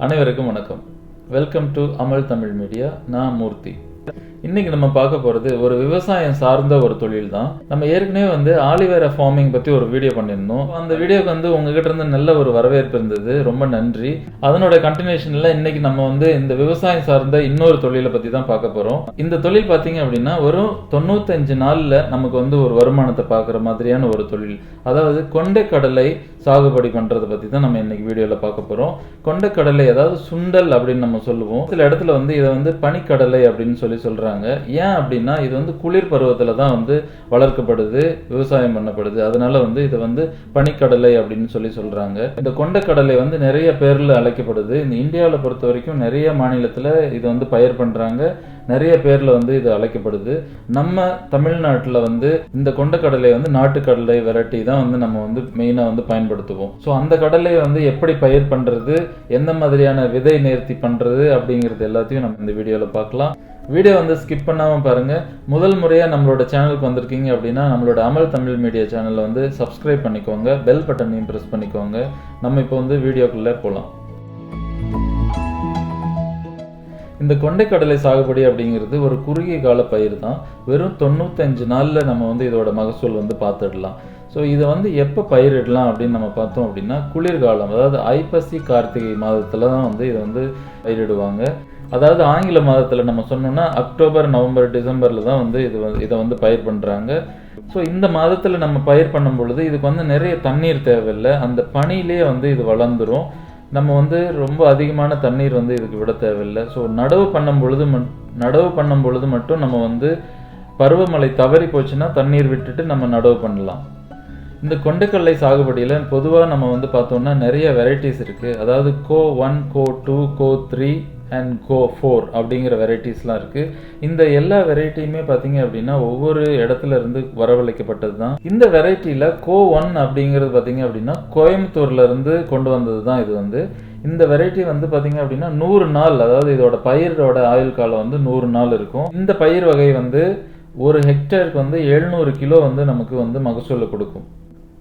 அனைவருக்கும் வணக்கம். Welcome to அமல் தமிழ் மீடியா. நான் மூர்த்தி. இன்னைக்கு நம்ம பார்க்க போகிறது ஒரு விவசாயம் சார்ந்த ஒரு தொழில் தான். நம்ம ஏற்கனவே ஆலிவேரா ஃபார்மிங் பற்றி ஒரு வீடியோ பண்ணியிருந்தோம். அந்த வீடியோக்கு உங்ககிட்ட இருந்து நல்ல ஒரு வரவேற்பு இருந்தது. ரொம்ப நன்றி. அதனோட கண்டினியூஷனில் இன்னைக்கு நம்ம இந்த விவசாயம் சார்ந்த இன்னொரு தொழிலை பற்றி தான் பார்க்க போகிறோம். இந்த தொழில் பார்த்தீங்க அப்படின்னா ஒரு 95 நாளில் நமக்கு ஒரு வருமானத்தை பார்க்குற மாதிரியான ஒரு தொழில். அதாவது கொண்டைக்கடலை சாகுபடி பண்ணுறதை பற்றி தான் நம்ம இன்னைக்கு வீடியோவில் பார்க்க போகிறோம். கொண்டைக்கடலை அதாவது சுண்டல் அப்படின்னு நம்ம சொல்லுவோம். சில இடத்துல இதை பனிக்கடலை அப்படின்னு சொல்கிறாங்க. ஏன் அப்படின்னா இது குளிர் பருவத்துல தான் வளர்க்கப்படுது, விவசாயம் பண்ணப்படுது. அதனால இது பனிக்கடலை அப்படின்னு சொல்றாங்க. இந்த கொண்டைக்கடலை நிறைய பேர்ல அழைக்கப்படுது. இந்த இந்தியாவில் பொறுத்த வரைக்கும் நிறைய மாநிலத்துல இது பயிர் பண்றாங்க. நிறைய பேர்ல இது அழைக்கப்படுது. நம்ம தமிழ்நாட்டில் இந்த கொண்டைக்கடலை நாட்டுக்கடலை வெரைட்டி தான் நம்ம மெயினா பயன்படுத்துவோம். ஸோ அந்த கடலையை எப்படி பயிர் பண்றது, எந்த மாதிரியான விதை நேர்த்தி பண்றது அப்படிங்கிறது எல்லாத்தையும் நம்ம இந்த வீடியோவில் பார்க்கலாம். வீடியோ ஸ்கிப் பண்ணாமல் பாருங்கள். முதல் முறையாக நம்மளோட சேனலுக்கு வந்திருக்கீங்க அப்படின்னா நம்மளோட அமல் தமிழ் மீடியா சேனலை சப்ஸ்கிரைப் பண்ணிக்கோங்க, பெல் பட்டனையும் ப்ரெஸ் பண்ணிக்கோங்க. நம்ம இப்போ வீடியோக்குள்ளே போகலாம். இந்த கொண்டைக்கடலை சாகுபடி அப்படிங்கிறது ஒரு குறுகிய கால பயிர் தான். வெறும் 95 நாளில் நம்ம இதோட மகசூல் பார்த்துடலாம். ஸோ இதை எப்போ பயிரிடலாம் அப்படின்னு நம்ம பார்த்தோம் அப்படின்னா குளிர்காலம், அதாவது ஐப்பசி கார்த்திகை மாதத்தில் தான் இதை பயிரிடுவாங்க. அதாவது ஆங்கில மாதத்தில் நம்ம சொன்னோம்னா அக்டோபர், நவம்பர், டிசம்பரில் தான் இதை பயிர் பண்ணுறாங்க. ஸோ இந்த மாதத்தில் நம்ம பயிர் பண்ணும் பொழுது இதுக்கு நிறைய தண்ணீர் தேவையில்லை. அந்த பனியிலே இது வளர்ந்துடும். நம்ம ரொம்ப அதிகமான தண்ணீர் இதுக்கு விட தேவையில்லை. ஸோ நடவு பண்ணும் பொழுது மட்டும் நம்ம பருவமழை தவறி போச்சுன்னா தண்ணீர் விட்டுட்டு நம்ம நடவு பண்ணலாம். இந்த கொண்டைக்கடலை சாகுபடியில் பொதுவாக நம்ம பார்த்தோம்னா நிறைய வெரைட்டிஸ் இருக்குது. அதாவது கோ 1, கோ 2, கோ 3 அண்ட் கோ 4 அப்படிங்கிற வெரைட்டிஸ்லாம் இருக்குது. இந்த எல்லா வெரைட்டியுமே பார்த்தீங்க அப்படின்னா ஒவ்வொரு இடத்துல இருந்து வரவழைக்கப்பட்டது தான். இந்த வெரைட்டியில் கோ 1 அப்படிங்கிறது பார்த்தீங்க அப்படின்னா கோயம்புத்தூர்ல இருந்து கொண்டு வந்தது தான். இது இந்த வெரைட்டி பார்த்தீங்க அப்படின்னா 100 நாள், அதாவது இதோட பயிரோட ஆயுள் காலம் 100 நாள் இருக்கும். இந்த பயிர் வகை ஒரு ஹெக்டேருக்கு 700 கிலோ நமக்கு மகசூல் கொடுக்கும்.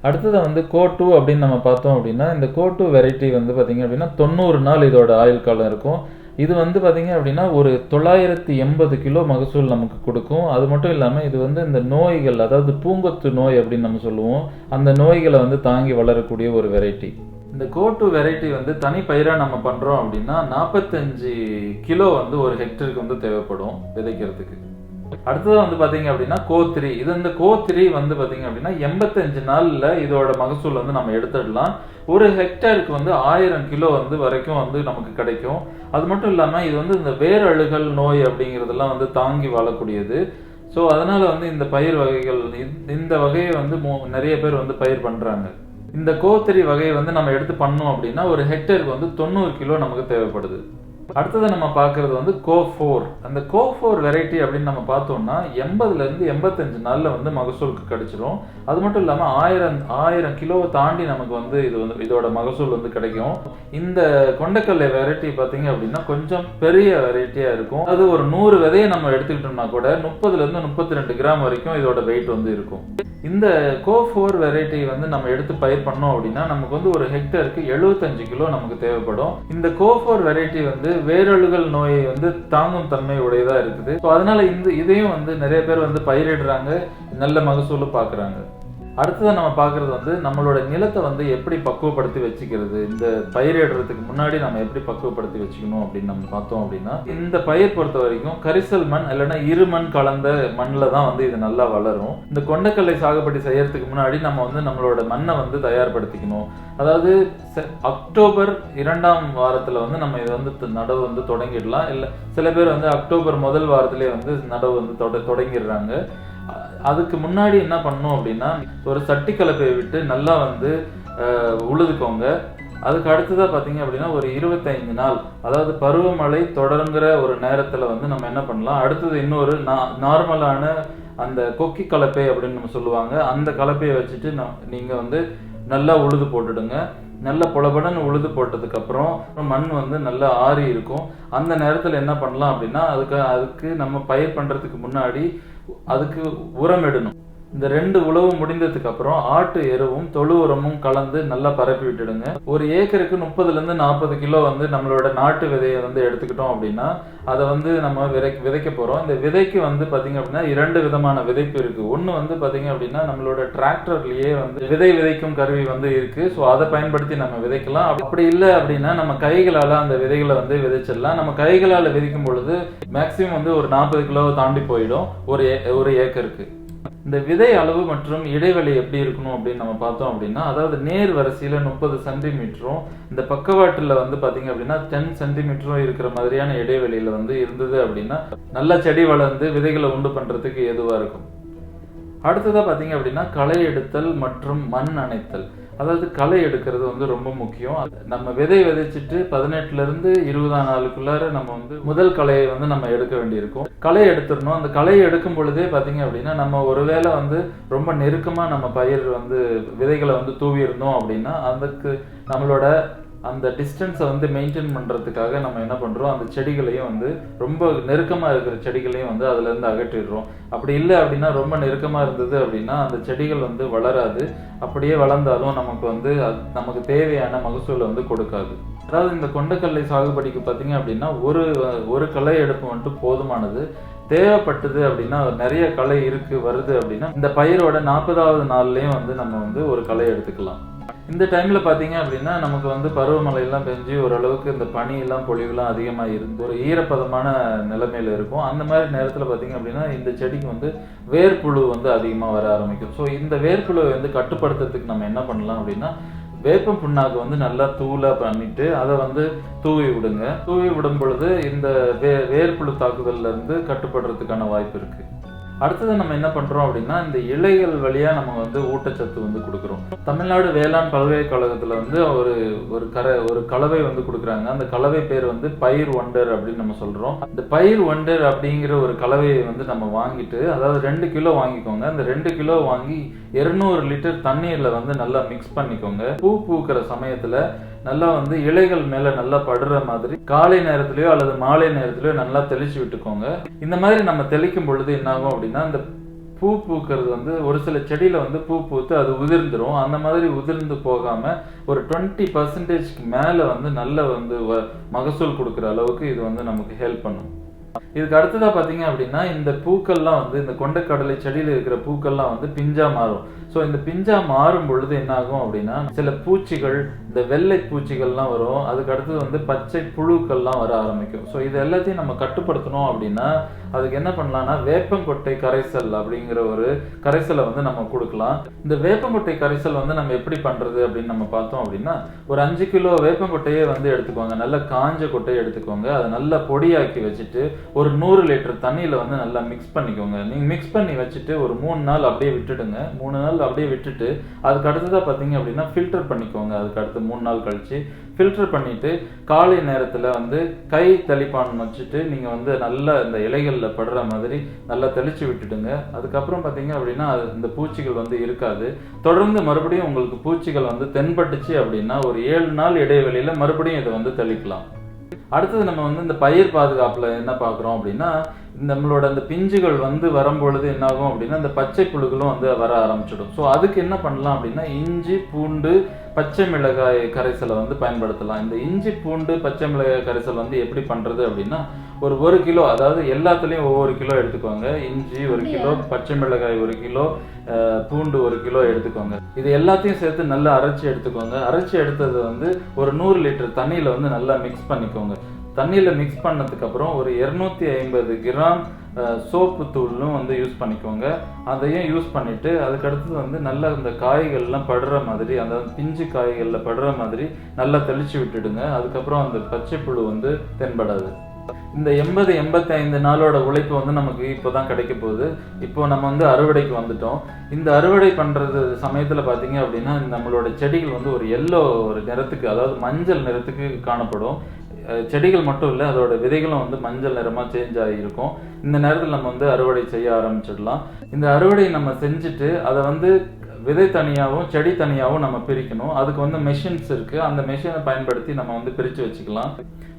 அடுத்தது கோ 2 அப்படின்னு நம்ம பார்த்தோம் அப்படின்னா இந்த கோ 2 வெரைட்டி பார்த்தீங்க அப்படின்னா 90 நாள் இதோட ஆயுள் காலம் இருக்கும். இது பார்த்தீங்க அப்படின்னா ஒரு 980 கிலோ மகசூல் நமக்கு கொடுக்கும். அது மட்டும் இல்லாமல் இது இந்த நோய்கள், அதாவது பூங்கொத்து நோய் அப்படின்னு நம்ம சொல்லுவோம், அந்த நோய்களை தாங்கி வளரக்கூடிய ஒரு வெரைட்டி. இந்த கோ 2 வெரைட்டி தனி பயிராக நம்ம பண்ணுறோம் அப்படின்னா 45 கிலோ ஒரு ஹெக்டருக்கு தேவைப்படும் விதைக்கிறதுக்கு. அடுத்தது பார்த்தீங்க அப்படின்னா கோ 3. இந்த கோ 3 பார்த்தீங்க அப்படின்னா 85 நாளில் இதோட மகசூல் நம்ம எடுத்துடலாம். ஒரு ஹெக்டருக்கு 1000 கிலோ வரைக்கும் நமக்கு கிடைக்கும். அது மட்டும் இல்லாமல் இது இந்த வேரழுகல் நோய் அப்படிங்கிறதெல்லாம் தாங்கி வாழக்கூடியது. ஸோ அதனால இந்த பயிர் வகைகள், இந்த வகையை நிறைய பேர் பயிர் பண்ணுறாங்க. இந்த கோ 3 வகையை நம்ம எடுத்து பண்ணோம் அப்படின்னா ஒரு ஹெக்டருக்கு 90 கிலோ நமக்கு தேவைப்படுது. அடுத்தது நம்ம பார்க்கறது கோ 4. அந்த கோ 4 வெரைட்டி அப்படின்னு நம்ம பார்த்தோம்னா 80லேருந்து 85 நாளில் மகசூலுக்கு கிடைச்சிரும். அது மட்டும் இல்லாமல் 1000 கிலோவை தாண்டி நமக்கு இதோட மகசூல் கிடைக்கும். இந்த கொண்டைக்கடலை வெரைட்டி பார்த்தீங்க அப்படின்னா கொஞ்சம் பெரிய வெரைட்டியாக இருக்கும். அது ஒரு 100 விதையை நம்ம எடுத்துக்கிட்டோம்னா கூட 30லேருந்து 32 கிராம் வரைக்கும் இதோட வெயிட் இருக்கும். இந்த கோ 4 வெரைட்டி நம்ம எடுத்து பயிர் பண்ணோம் அப்படின்னா நமக்கு ஒரு ஹெக்டருக்கு 75 கிலோ நமக்கு தேவைப்படும். இந்த கோ 4 வெரைட்டி வேரழுகல் நோயை தாங்கும் தன்மை உடையதா இருக்குது. ஸோ அதனால இதையும் நிறைய பேர் பயிரிடுறாங்க, நல்ல மகசூல் பார்க்குறாங்க. அடுத்தது நம்ம பார்க்கறது நம்மளோட நிலத்தை எப்படி பக்குவப்படுத்தி வச்சுக்கிறது, இந்த பயிரிடுறதுக்கு முன்னாடி நம்ம எப்படி பக்குவப்படுத்தி வச்சுக்கணும் அப்படின்னு நம்ம பார்த்தோம் அப்படின்னா இந்த பயிர் பொறுத்த வரைக்கும் கரிசல் மண் இல்லைன்னா இருமண் கலந்த மண்ணில் தான் இது நல்லா வளரும். இந்த கொண்டைக்கடலை சாகுபடி செய்யறதுக்கு முன்னாடி நம்ம நம்மளோட மண்ணை தயார்படுத்திக்கணும். அதாவது அக்டோபர் 2ஆம் வாரத்தில் நம்ம இதை நடவு தொடங்கிடலாம். இல்லை சில பேர் அக்டோபர் முதல் வாரத்திலே நடவு தொடங்கிடுறாங்க. அதுக்கு முன்னாடி என்ன பண்ணணும் அப்படின்னா ஒரு சட்டி கலப்பையை விட்டு நல்லா உழுதுக்கோங்க. அதுக்கு அடுத்ததாக பார்த்தீங்க அப்படின்னா ஒரு 25 நாள், அதாவது பருவமழை தொடங்குற ஒரு நேரத்தில் நம்ம என்ன பண்ணலாம், அடுத்தது இன்னொரு நார்மலான அந்த கொக்கி கலப்பை அப்படின்னு நம்ம சொல்லுவாங்க, அந்த கலப்பையை வச்சுட்டு நீங்கள் நல்லா உழுது போட்டுடுங்க. நல்ல பொலபடன்னு உழுது போட்டதுக்கப்புறம் மண் நல்லா ஆறி இருக்கும். அந்த நேரத்தில் என்ன பண்ணலாம் அப்படின்னா அதுக்கு நம்ம பயிர் பண்ணுறதுக்கு முன்னாடி அதுக்கு உரம் இடணும். இந்த 2 உழவு முடிந்ததுக்கு அப்புறம் ஆட்டு எருவும் தொழு உரமும் கலந்து நல்லா பரப்பி விட்டுடுங்க. ஒரு ஏக்கருக்கு 30ல இருந்து 40 கிலோ வந்து நம்மளோட நாட்டு விதையை வந்து எடுத்துக்கிட்டோம் அப்படின்னா அதை வந்து நம்ம விதைக்க போறோம். இந்த விதைக்கு வந்து பாத்தீங்க அப்படின்னா 2 விதமான விதைப்பு இருக்கு. ஒண்ணு வந்து பாத்தீங்க அப்படின்னா நம்மளோட டிராக்டர்லயே வந்து விதை விதைக்கும் கருவி வந்து இருக்கு. ஸோ அதை பயன்படுத்தி நம்ம விதைக்கலாம். அப்படி இல்லை அப்படின்னா நம்ம கைகளால அந்த விதைகளை வந்து விதைச்சிடலாம். நம்ம கைகளால விதைக்கும் பொழுது மேக்சிமம் வந்து ஒரு 40 கிலோவை தாண்டி போயிடும் ஒரு ஏக்கருக்கு. இந்த விதை அளவு மற்றும் இடைவெளி எப்படி இருக்கணும் அப்படின்னு நம்ம பார்த்தோம் அப்படின்னா, அதாவது நேர் வரிசையில 30 சென்டிமீட்டரும் இந்த பக்கவாட்டுல வந்து பாத்தீங்க அப்படின்னா 10 சென்டிமீட்டரும் இருக்கிற மாதிரியான இடைவெளியில வந்து இருந்தது அப்படின்னா நல்ல செடி வளர்ந்து விதைகளை உண்டு பண்றதுக்கு ஏதுவா இருக்கும். அடுத்ததா பாத்தீங்க அப்படின்னா களை எடுத்தல் மற்றும் மண் அணைத்தல். அதாவது களை எடுக்கிறது வந்து ரொம்ப முக்கியம். நம்ம விதை விதைச்சிட்டு 18ல இருந்து 20ஆம் நாளுக்குள்ளார நம்ம வந்து முதல் களையை வந்து நம்ம எடுக்க வேண்டியிருக்கும். களை எடுத்துடணும். அந்த களை எடுக்கும் பொழுதே பாத்தீங்க அப்படின்னா நம்ம ஒருவேளை வந்து ரொம்ப நெருக்கமா நம்ம பயிர் வந்து விதைகளை வந்து தூவி இருந்தோம் அப்படின்னா அதுக்கு நம்மளோட அந்த டிஸ்டன்ஸை வந்து மெயின்டைன் பண்ணுறதுக்காக நம்ம என்ன பண்ணுறோம், அந்த செடிகளையும் வந்து ரொம்ப நெருக்கமாக இருக்கிற செடிகளையும் வந்து அதுலேருந்து அகற்றிடுறோம். அப்படி இல்லை அப்படின்னா ரொம்ப நெருக்கமாக இருந்தது அப்படின்னா அந்த செடிகள் வந்து வளராது. அப்படியே வளர்ந்தாலும் நமக்கு வந்து நமக்கு தேவையான மகசூலை வந்து கொடுக்காது. அதாவது இந்த கொண்டைக்கடலை சாகுபடிக்கு பார்த்தீங்க அப்படின்னா ஒரு களை எடுப்பு வந்துட்டு போதுமானது. தேவைப்பட்டது அப்படின்னா நிறைய களை வருது அப்படின்னா இந்த பயிரோட 40வது நாள்லேயும் வந்து நம்ம வந்து ஒரு களை எடுத்துக்கலாம். இந்த டைம்ல பாத்தீங்க அப்படின்னா நமக்கு வந்து பருவமழை எல்லாம் பெஞ்சு ஓரளவுக்கு இந்த பனி எல்லாம் பொழிவுலாம் அதிகமாக இருந்து ஒரு ஈரப்பதமான நிலைமையில இருக்கும். அந்த மாதிரி நேரத்தில் பாத்தீங்க அப்படின்னா இந்த செடிக்கு வந்து வேர்ப்புழு வந்து அதிகமாக வர ஆரம்பிக்கும். ஸோ இந்த வேர்ப்புழுவை வந்து கட்டுப்படுத்துறதுக்கு நம்ம என்ன பண்ணலாம் அப்படின்னா வேப்பம் புண்ணாக்கு வந்து நல்லா தூளா பண்ணிட்டு அதை வந்து தூவி விடுங்க. தூவி விடும் பொழுது இந்த வேர்ப்புழு தாக்குதல்ல இருந்து கட்டுப்படுறதுக்கான வாய்ப்பு இருக்கு. அடுத்தது நம்ம என்ன பண்றோம் அப்படின்னா இந்த இலைகள் வழியா நம்ம வந்து ஊட்டச்சத்து வந்து கொடுக்குறோம். தமிழ்நாடு வேளாண் பல்கலைக்கழகத்துல வந்து ஒரு கலவை வந்து கொடுக்குறாங்க. அந்த கலவை பேர் வந்து பயிர் ஒண்டர் அப்படின்னு நம்ம சொல்றோம். இந்த பயிர் ஒண்டர் அப்படிங்கிற ஒரு கலவையை வந்து நம்ம வாங்கிட்டு, அதாவது 2 கிலோ வாங்கிக்கோங்க. அந்த 2 கிலோ வாங்கி 200 லிட்டர் தண்ணீர்ல வந்து நல்லா மிக்ஸ் பண்ணிக்கோங்க. பூக்கிற சமயத்துல நல்லா வந்து இலைகள் மேல நல்லா படுற மாதிரி காலை நேரத்திலயோ அல்லது மாலை நேரத்திலயோ நல்லா தெளிச்சு விட்டுக்கோங்க. இந்த மாதிரி நம்ம தெளிக்கும் பொழுது என்ன ஆகும் அப்படின்னா இந்த பூக்கிறது வந்து ஒரு சில செடியில வந்து பூத்து அது உதிர்ந்துடும். அந்த மாதிரி உதிர்ந்து போகாம ஒரு 20% மேல வந்து நல்ல வந்து மகசூல் கொடுக்குற அளவுக்கு இது வந்து நமக்கு ஹெல்ப் பண்ணும். இதுக்கு அடுத்ததா பாத்தீங்க அப்படின்னா இந்த பூக்கள்லாம் வந்து இந்த கொண்டைக்கடலை செடியில இருக்கிற பூக்கள்லாம் வந்து பிஞ்சா மாறும். ஸோ இந்த பிஞ்சா மாறும் பொழுது என்ன ஆகும் அப்படின்னா சில பூச்சிகள், இந்த வெள்ளை பூச்சிகள்லாம் வரும். அதுக்கு அடுத்தது வந்து பச்சை புழுக்கள்லாம் வர ஆரம்பிக்கும். ஸோ இது எல்லாத்தையும் நம்ம கட்டுப்படுத்தணும் அப்படின்னா அதுக்கு என்ன பண்ணலாம்னா வேப்பங்கொட்டை கரைசல் அப்படிங்கிற ஒரு கரைசலை வந்து நம்ம கொடுக்கலாம். இந்த வேப்பங்கொட்டை கரைசல் வந்து நம்ம எப்படி பண்றது அப்படின்னு நம்ம பார்த்தோம் அப்படின்னா ஒரு 5 கிலோ வேப்பங்கொட்டையே வந்து எடுத்துக்கோங்க. நல்ல காஞ்ச கொட்டையை எடுத்துக்கோங்க. அதை நல்லா பொடியாக்கி வச்சுட்டு ஒரு 100 லிட்டர் தண்ணியில வந்து நல்லா மிக்ஸ் பண்ணிக்கோங்க. நீங்க மிக்ஸ் பண்ணி வச்சுட்டு ஒரு 3 நாள் அப்படியே விட்டுடுங்க. 3 நாள் அப்படியே விட்டுட்டு அதுக்கு அடுத்ததா பாத்தீங்க அப்படின்னா ஃபில்டர் பண்ணிக்கோங்க. அதுக்கு அடுத்து 3 நாள் கழிச்சு ஃபில்டர் பண்ணிட்டு காலை நேரத்துல வந்து கை தெளிப்பான் வச்சுட்டு நீங்க வந்து நல்லா இந்த இலைகள்ல படுற மாதிரி நல்லா தெளிச்சு விட்டுடுங்க. அதுக்கப்புறம் பாத்தீங்க அப்படின்னா இந்த பூச்சிகள் வந்து இருக்காது. தொடர்ந்து மறுபடியும் உங்களுக்கு பூச்சிகள் வந்து தென்பட்டுச்சு அப்படின்னா ஒரு 7 நாள் இடைவெளியில மறுபடியும் இதை வந்து தெளிக்கலாம். அடுத்தது நம்ம வந்து இந்த பயிர் பாதுகாப்புல என்ன பார்க்குறோம் அப்படின்னா நம்மளோட அந்த பிஞ்சுகள் வந்து வரும்பொழுது என்ன ஆகும் அப்படின்னா இந்த பச்சை புழுக்களும் வந்து வர ஆரம்பிச்சிடும். ஸோ அதுக்கு என்ன பண்ணலாம் அப்படின்னா இஞ்சி பூண்டு பச்சை மிளகாய் கரைசலை வந்து பயன்படுத்தலாம். இந்த இஞ்சி பூண்டு பச்சை மிளகாய் கரைசல் வந்து எப்படி பண்றது அப்படின்னா ஒரு கிலோ, அதாவது எல்லாத்துலேயும் ஒவ்வொரு கிலோ எடுத்துக்கோங்க. இஞ்சி 1 கிலோ, பச்சை மிளகாய் 1 கிலோ, பூண்டு 1 கிலோ எடுத்துக்கோங்க. இது எல்லாத்தையும் சேர்த்து நல்லா அரைச்சி எடுத்துக்கோங்க. அரைச்சி எடுத்தது வந்து ஒரு 100 லிட்டர் தண்ணியில் வந்து நல்லா மிக்ஸ் பண்ணிக்கோங்க. தண்ணியில் மிக்ஸ் பண்ணதுக்கு அப்புறம் ஒரு 250 கிராம் சோப்பு தூளும் வந்து யூஸ் பண்ணிக்கோங்க. அதையும் யூஸ் பண்ணிட்டு அதுக்கடுத்தது வந்து நல்லா இந்த காய்கள்லாம் படுற மாதிரி, அந்த பிஞ்சு காய்களில் படுற மாதிரி நல்லா தெளிச்சு விட்டுடுங்க. அதுக்கப்புறம் அந்த பச்சை புழு வந்து தென்படாது. இந்த 80-85 நாளோட உழைப்பு வந்து நமக்கு இப்போதான் கிடைக்க போகுது. இப்போ நம்ம வந்து அறுவடைக்கு வந்துட்டோம். இந்த அறுவடை பண்றது சமயத்துல பாத்தீங்க அப்படின்னா நம்மளோட செடிகள் வந்து ஒரு எல்லோ ஒரு நிறத்துக்கு, அதாவது மஞ்சள் நிறத்துக்கு காணப்படும். செடிகள் மட்டும் இல்லை, அதோட விதைகளும் வந்து மஞ்சள் நிறமா சேஞ்ச் ஆகியிருக்கும். இந்த நேரத்தில் நம்ம வந்து அறுவடை செய்ய ஆரம்பிச்சிடலாம். இந்த அறுவடை நம்ம செஞ்சுட்டு அதை வந்து விதை தனியாகவும் செடி தனியாகவும் நம்ம பிரிக்கணும். அதுக்கு வந்து மெஷின்ஸ் இருக்கு. அந்த மெஷினை பயன்படுத்தி நம்ம வந்து பிரித்து வச்சுக்கலாம்.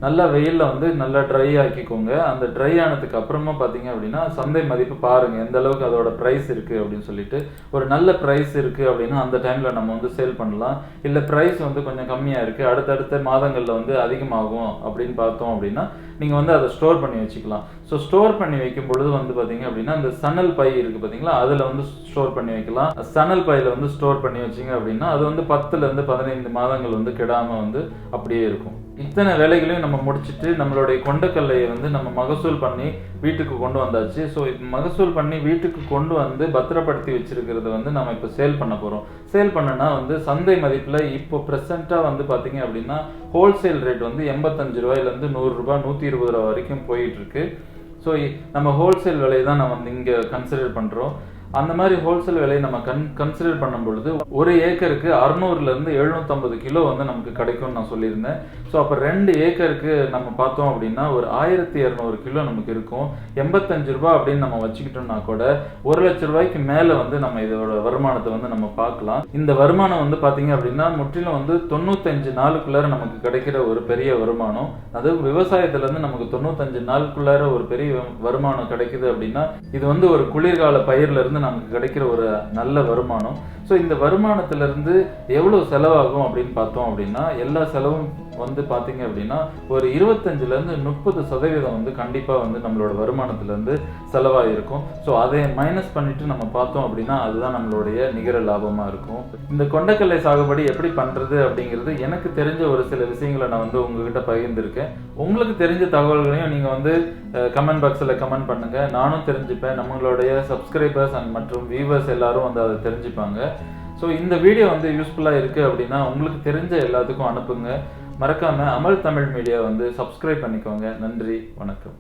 நல்லா வெயிலில் வந்து நல்லா ட்ரை ஆக்கிக்கோங்க. அந்த ட்ரை ஆனதுக்கு அப்புறமா பார்த்தீங்க அப்படின்னா சந்தை மதிப்பு பாருங்கள் எந்த அளவுக்கு அதோட ப்ரைஸ் இருக்குது அப்படின்னு சொல்லிட்டு. ஒரு நல்ல ப்ரைஸ் இருக்குது அப்படின்னா அந்த டைமில் நம்ம வந்து சேல் பண்ணலாம். இல்லை ப்ரைஸ் வந்து கொஞ்சம் கம்மியாக இருக்குது, அடுத்தடுத்த மாதங்களில் வந்து அதிகமாகும் அப்படின்னு பார்த்தோம் அப்படின்னா நீங்கள் வந்து அதை ஸ்டோர் பண்ணி வச்சுக்கலாம். ஸோ ஸ்டோர் பண்ணி வைக்கும் பொழுது வந்து பார்த்தீங்க அப்படின்னா அந்த சணல் பை இருக்குது பார்த்தீங்களா, அதில் வந்து ஸ்டோர் பண்ணி வைக்கலாம். சணல் பையில் வந்து ஸ்டோர் பண்ணி வச்சிங்க அப்படின்னா அது வந்து 10லேருந்து 15 மாதங்கள் வந்து கெடாமல் வந்து அப்படியே இருக்கும். இத்தனை வேலைகளையும் நம்ம முடிச்சுட்டு நம்மளுடைய கொண்டைக்கல்லையை வந்து நம்ம மகசூல் பண்ணி வீட்டுக்கு கொண்டு வந்தாச்சு. ஸோ மகசூல் பண்ணி வீட்டுக்கு கொண்டு வந்து பத்திரப்படுத்தி வச்சிருக்கிறத வந்து நம்ம இப்போ சேல் பண்ண போகிறோம். சேல் பண்ணனா வந்து சந்தை மதிப்பில் இப்போ ப்ரெசென்ட்டாக வந்து பார்த்தீங்க அப்படின்னா ஹோல்சேல் ரேட் வந்து 85 ரூபாயிலேருந்து 100 ரூபாய் 120 ரூபா வரைக்கும் போயிட்டுருக்கு. ஸோ நம்ம ஹோல்சேல் விலையை தான் நம்ம வந்து இங்கே கன்சிடர் பண்ணுறோம். அந்த மாதிரி ஹோல்சேல் விலையை நம்ம கன்சிடர் பண்ணும் பொழுது ஒரு ஏக்கருக்கு 600லேருந்து 750 கிலோ வந்து நமக்கு கிடைக்கும்னு நான் சொல்லியிருந்தேன். ஸோ அப்போ 2 ஏக்கருக்கு நம்ம பார்த்தோம் அப்படின்னா ஒரு 1200 கிலோ நமக்கு இருக்கும். 85 ரூபாய் அப்படின்னு நம்ம வச்சுக்கிட்டோம்னா கூட 1 லட்ச ரூபாய்க்கு மேலே வந்து நம்ம இதோட வருமானத்தை வந்து நம்ம பார்க்கலாம். இந்த வருமானம் வந்து பார்த்தீங்க அப்படின்னா முற்றிலும் வந்து 95 நாளுக்குள்ளார நமக்கு கிடைக்கிற ஒரு பெரிய வருமானம். அது விவசாயத்துலேருந்து நமக்கு 95 நாளுக்குள்ளார ஒரு பெரிய வருமானம் கிடைக்குது அப்படின்னா இது வந்து ஒரு குளிர்கால பயிர்லேருந்து நமக்கு கிடைக்கிற ஒரு நல்ல வருமானம். ஸோ இந்த வருமானத்திலிருந்து எவ்வளோ செலவாகும் அப்படின்னு பார்த்தோம் அப்படின்னா எல்லா செலவும் வந்து பார்த்தீங்க அப்படின்னா ஒரு 25லேருந்து 30% வந்து கண்டிப்பாக வந்து நம்மளோட வருமானத்திலேருந்து செலவாக இருக்கும். ஸோ அதை மைனஸ் பண்ணிட்டு நம்ம பார்த்தோம் அப்படின்னா அதுதான் நம்மளுடைய நிகர லாபமாக இருக்கும். இந்த கொண்டைக்கல்லை சாகுபடி எப்படி பண்ணுறது அப்படிங்கிறது எனக்கு தெரிஞ்ச ஒரு சில விஷயங்களை நான் வந்து உங்ககிட்ட பகிர்ந்திருக்கேன். உங்களுக்கு தெரிஞ்ச தகவல்களையும் நீங்கள் வந்து கமெண்ட் பாக்ஸில் கமெண்ட் பண்ணுங்கள், நானும் தெரிஞ்சுப்பேன். நம்மளுடைய சப்ஸ்கிரைபர்ஸ் மற்றும் வியூவர்ஸ் எல்லாரும் வந்து அதை தெரிஞ்சுப்பாங்க. ஸோ இந்த வீடியோ வந்து யூஸ்ஃபுல்லாக இருக்குது அப்படின்னா உங்களுக்கு தெரிஞ்ச எல்லாத்துக்கும் அனுப்புங்க. மறக்காமல் அமல் தமிழ் மீடியா வந்து சப்ஸ்கிரைப் பண்ணிக்கோங்க. நன்றி, வணக்கம்.